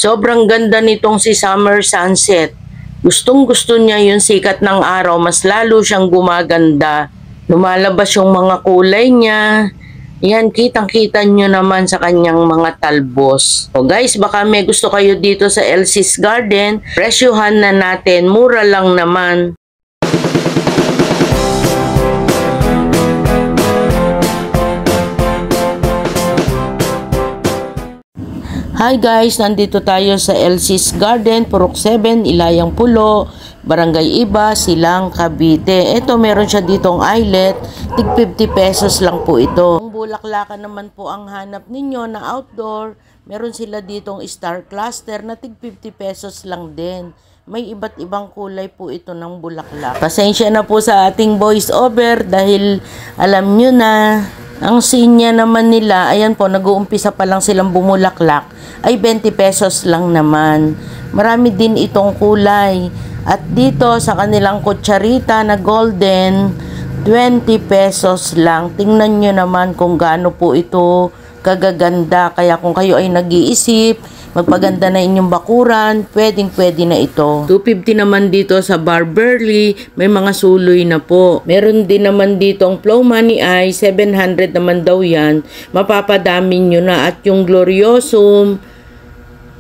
Sobrang ganda nitong si Summer Sunset. Gustong gusto niya yung sikat ng araw, mas lalo siyang gumaganda. Lumalabas yung mga kulay niya. Yan, kitang-kita nyo naman sa kanyang mga talbos. So guys, baka may gusto kayo dito sa Elsie's Garden. Presyohan na natin, mura lang naman. Hi guys, nandito tayo sa Elsie's Garden, Purok 7, Ilayang Pulo, Barangay Iba, Silang, Cavite. Ito, meron siya ditong eyelet, tig 50 pesos lang po ito. Kung bulaklakan naman po ang hanap ninyo na outdoor, meron sila ditong star cluster na tig 50 pesos lang din. May iba't ibang kulay po ito ng bulaklak. Pasensya na po sa ating voice over dahil alam nyo na, ang sinya naman nila, ayan po, nag-uumpisa pa lang silang bumulaklak, ay 20 pesos lang naman. Marami din itong kulay. At dito sa kanilang kutsarita na golden, 20 pesos lang. Tingnan nyo naman kung gaano po ito kagaganda. Kaya kung kayo ay nag-iisip, magpaganda na inyong bakuran, pwedeng-pwede na ito. 250 naman dito sa Barberly, may mga suloy na po. Meron din naman dito ang Flow Money Eye, 700 naman daw yan. Mapapadami nyo na. At yung Gloriosum,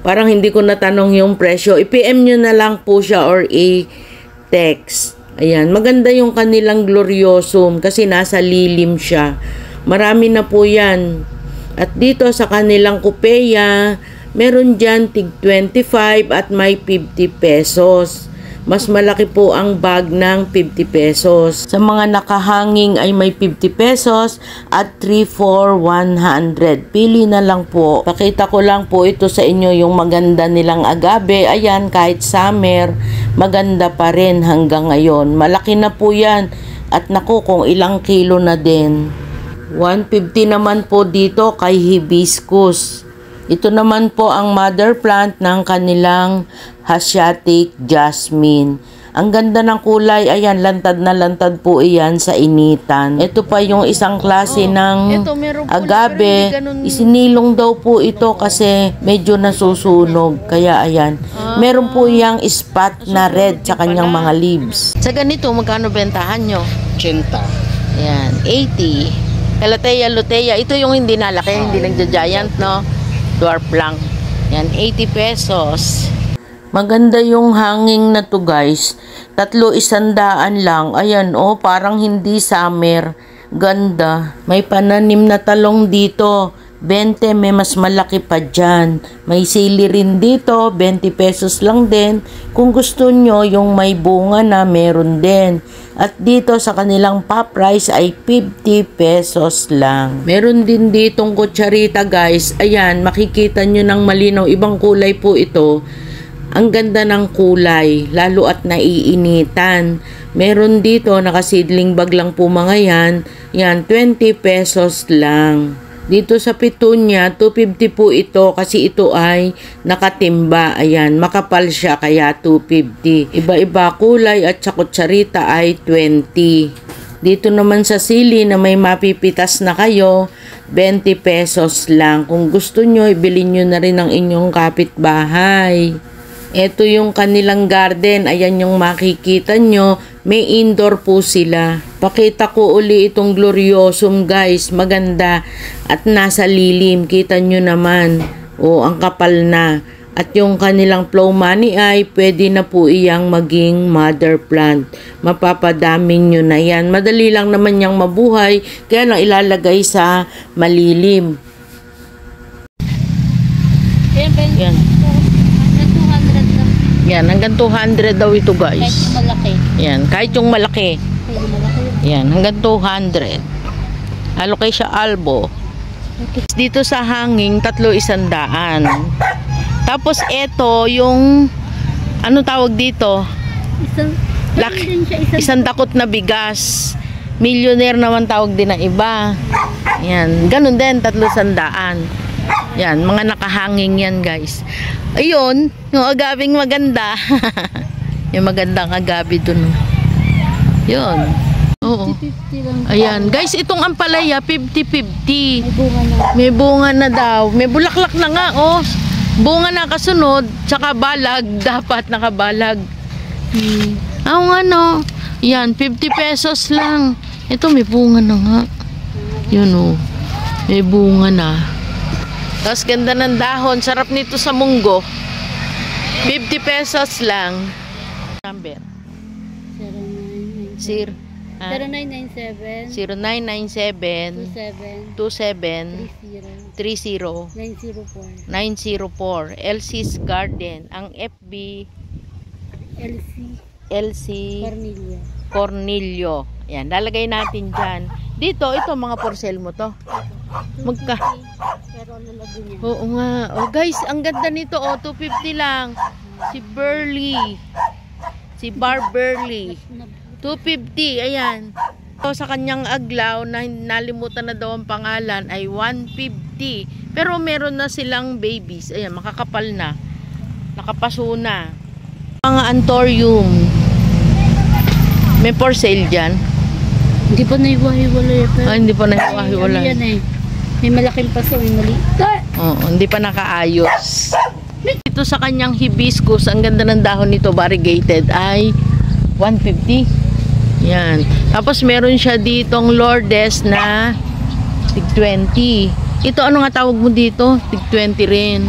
parang hindi ko natanong yung presyo. I-PM nyo na lang po siya or i-text. Ayan, maganda yung kanilang Gloriosum kasi nasa lilim siya. Marami na po yan. At dito sa kanilang Coupea, meron dyan tig 25 at may 50 pesos. Mas malaki po ang bag ng 50 pesos. Sa mga nakahanging ay may 50 pesos at 3 for 100. Pili na lang po. Pakita ko lang po ito sa inyo yung maganda nilang agave. Ayan, kahit summer, maganda pa rin hanggang ngayon. Malaki na po yan. At naku, kung ilang kilo na din. 150 naman po dito kay hibiscus. Ito naman po ang mother plant ng kanilang Asiatic jasmine. Ang ganda ng kulay, ayan, lantad na lantad po iyan sa initan. Ito pa yung isang klase ng agave. Isinilong daw po ito kasi medyo nasusunog. Kaya ayan, meron po yung spot na red sa kanyang mga leaves. Sa ganito, magkano bentahan nyo? 80. Ayan, 80. Calathea lutea, ito yung hindi nalaki, hindi nagja-giant, no? Dwarf lang. Yan, 80 pesos. Maganda yung hanging na to guys. 300 lang. Ayan, oh, parang hindi summer. Ganda. May pananim na talong dito. 20, may mas malaki pa dyan. May sili rin dito, 20 pesos lang din. Kung gusto nyo, yung may bunga na, meron din. At dito sa kanilang pop rice ay 50 pesos lang. Meron din ditong kutsarita guys. Ayan, makikita nyo ng malinaw. Ibang kulay po ito. Ang ganda ng kulay, lalo at naiinitan. Meron dito, nakasidling bag lang po mga yan. Yan, 20 pesos lang. Dito sa Petunia, 250 po ito kasi ito ay nakatimba. Ayan, makapal siya kaya 250. Iba-iba kulay at sa kutsarita ay 20. Dito naman sa sili na may mapipitas na kayo, 20 pesos lang. Kung gusto nyo, ibili nyo na rin ang inyong kapitbahay. Ito yung kanilang garden. Ayan yung makikita nyo. May indoor po sila. Pakita ko uli itong Gloriosum guys. Maganda. At nasa lilim. Kita nyo naman. O, ang kapal na. At yung kanilang Flow Money ay pwede na po iyang maging mother plant. Mapapadaming nyo na yan. Madali lang naman yang mabuhay. Kaya lang ilalagay sa malilim. Yan. Yan, hanggang 200 daw ito guys. Kahit yung malaki. Yan, kahit yung malaki. Yan, hanggang 200. Halo kay siya albo. Okay. Dito sa hanging, 300. Tapos ito, yung, ano tawag dito? Isang dakot na bigas. Millionaire naman tawag din ng iba. Yan, ganun din, 300. Yan, mga nakahanging yan guys. Ayun, yung agaving maganda. Yung magandang agabi dun. Yun. Oo. 50 lang. Ayan, guys, itong ampalaya 50-50. May bunga na. May bunga na daw. May bulaklak na nga, oh. Bunga na kasunod, tsaka balag, dapat nakabalag. Oo nga no. Yan, 50 pesos lang. Ito may bunga na nga. Yun o. May bunga na. Tapos ganda ng dahon. Sarap nito sa munggo. 50 pesos lang. Number. 0997 0997 27 30 904 LC's Garden. Ang FB LC Cornelio. Yan, lalagay natin dyan. Dito, ito mga porcel mo to. Magka. Pero lalago niya. Oo nga. Oh guys, ang ganda nito. Oh, 250 lang. Si Burley. Si Bar Burley. 250. Ayan. So, sa kanyang aglaw na nalimutan na daw ang pangalan ay 150. Pero meron na silang babies. Ayan, makakapal na. Nakapaso na. Mga antorium. May for sale dyan. Hindi pa naiwahiwalay. Hindi pa naiwahiwalay. Ano yan eh. May malaking paso, may maliit. Oo, hindi pa nakaayos. Dito sa kanyang hibiscus, ang ganda ng dahon nito, variegated, ay 150. Yan. Tapos meron siya ditong Lourdes na tig 20. Ito, ano nga tawag mo dito? Tig 20 rin.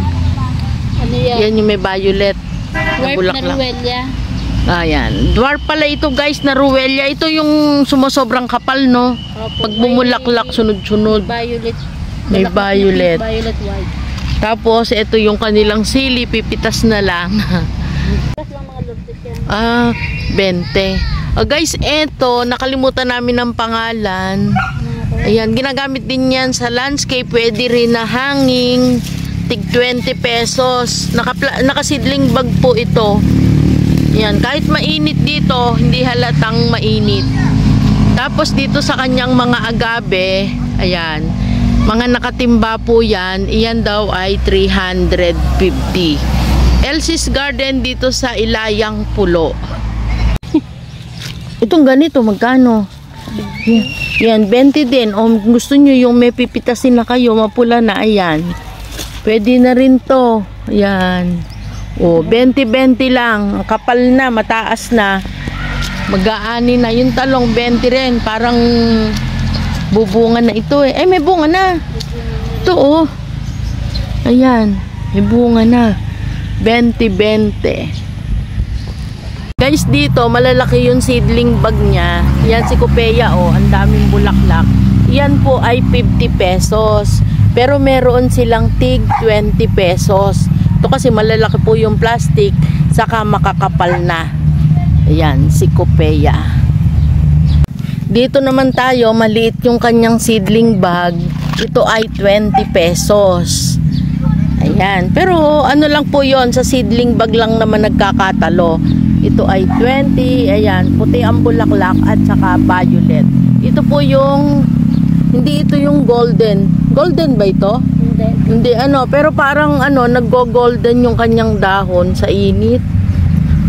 Ano yan? Yan yung may violet. Dwarf na ruwelya. Ayan. Dwarf pala ito guys na ruwelya. Ito yung sumosobrang kapal, no? Opo, pag bumulaklak, sunod-sunod. Violet. May violet. Violet white. Tapos, ito yung kanilang sili. Pipitas na lang. Tapos lang mga Lourdes yan. 20. Guys, eto, nakalimutan namin ng pangalan. Ayan, ginagamit din yan sa landscape. Pwede rin na hanging. Tig 20 pesos. Nakasidling bag po ito. Ayan, kahit mainit dito, hindi halatang mainit. Tapos dito sa kanyang mga agave, ayan, mga nakatimba po yan. Iyan daw ay 350. LC's Garden dito sa Ilayang Pulo. Itong ganito, magkano? Yan, 20 din. O gusto nyo yung may pipitasin na kayo, mapula na, ayan. Pwede na rin to. Ayan. O, 20-20 lang. Kapal na, mataas na. Mag-aani na. Yung talong, 20 rin. Parang bubunga na ito eh. Ay, may bunga na. Ito oh. Ayan. May bunga na. 20-20. Guys, dito, malalaki yung seedling bag niya. Yan si Copeya, oh. Ang daming bulaklak. Yan po ay 50 pesos. Pero meron silang tig 20 pesos. Ito kasi malalaki po yung plastic. Saka makakapal na. Ayan, si Copeya. Dito naman tayo, maliit yung kanyang seedling bag. Ito ay 20 pesos. Ayan. Pero ano lang po yon, sa seedling bag lang naman nagkakatalo. Ito ay 20, ayan, puti ang bulaklak at saka violet. Ito po yung, hindi ito yung golden. Golden ba ito? Hindi ano, pero parang ano, naggo-golden yung kanyang dahon sa init.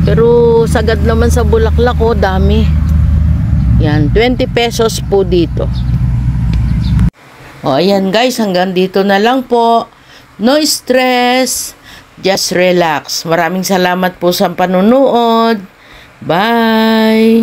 Pero sagad naman sa bulaklak, oh, dami. Yan, 20 pesos po dito. O, ayan guys, hanggang dito na lang po. No stress. Just relax. Maraming salamat po sa panunood. Bye!